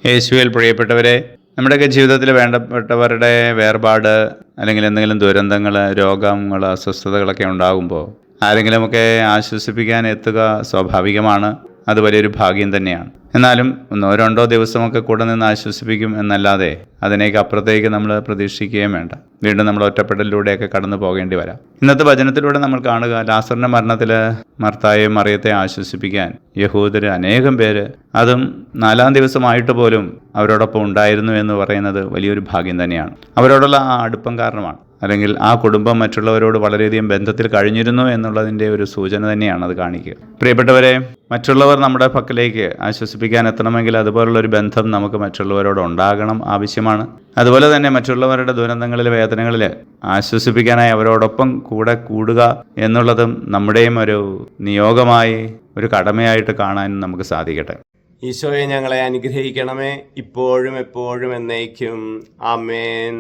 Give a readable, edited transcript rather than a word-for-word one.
യേശുവിൽ പ്രിയപ്പെട്ടവരെ, നമ്മുടെയൊക്കെ ജീവിതത്തിൽ വേണ്ടപ്പെട്ടവരുടെ വേർപാട് അല്ലെങ്കിൽ എന്തെങ്കിലും ദുരന്തങ്ങൾ, രോഗങ്ങൾ, അസ്വസ്ഥതകളൊക്കെ ഉണ്ടാകുമ്പോൾ ആരെങ്കിലുമൊക്കെ ആശ്വസിപ്പിക്കാൻ എത്തുക സ്വാഭാവികമാണ്. അത് വലിയൊരു ഭാഗ്യം തന്നെയാണ്. എന്നാലും 1-2 ദിവസമൊക്കെ കൂടെ നിന്ന് ആശ്വസിപ്പിക്കും എന്നല്ലാതെ അതിനേക്ക് അപ്പുറത്തേക്ക് നമ്മൾ പ്രതീക്ഷിക്കുകയും വേണ്ട. വീണ്ടും നമ്മൾ ഒറ്റപ്പെടലിലൂടെയൊക്കെ കടന്നു പോകേണ്ടി വരാം. ഇന്നത്തെ വചനത്തിലൂടെ നമ്മൾ കാണുക, ലാസറിൻ്റെ മരണത്തിൽ മർത്തായെയും മറിയത്തെ ആശ്വസിപ്പിക്കാൻ യഹൂദർ അനേകം പേര്, അതും 4-ാം ദിവസമായിട്ട് പോലും അവരോടൊപ്പം ഉണ്ടായിരുന്നു എന്ന് പറയുന്നത് വലിയൊരു ഭാഗ്യം തന്നെയാണ്. അവരോടുള്ള ആ അടുപ്പം കാരണമാണ്. അല്ലെങ്കിൽ ആ കുടുംബം മറ്റുള്ളവരോട് വളരെയധികം ബന്ധത്തിൽ കഴിഞ്ഞിരുന്നു എന്നുള്ളതിൻ്റെ ഒരു സൂചന തന്നെയാണ് അത് കാണിക്കുക. പ്രിയപ്പെട്ടവരെ, മറ്റുള്ളവർ നമ്മുടെ പക്കലേക്ക് ആശ്വസിപ്പിക്കാൻ എത്തണമെങ്കിൽ അതുപോലുള്ളൊരു ബന്ധം നമുക്ക് മറ്റുള്ളവരോട് ഉണ്ടാകണം, ആവശ്യമാണ്. അതുപോലെ തന്നെ മറ്റുള്ളവരുടെ ദുരന്തങ്ങളിൽ, വേദനകളിൽ ആശ്വസിപ്പിക്കാനായി അവരോടൊപ്പം കൂടെ കൂടുക എന്നുള്ളതും നമ്മുടെയും ഒരു നിയോഗമായി, ഒരു കടമയായിട്ട് കാണാൻ നമുക്ക് സാധിക്കട്ടെ. ഈശോയെ ഞങ്ങളെ അനുഗ്രഹിക്കണമേ, ഇപ്പോഴും എപ്പോഴും എന്നേക്കും. ആമേൻ.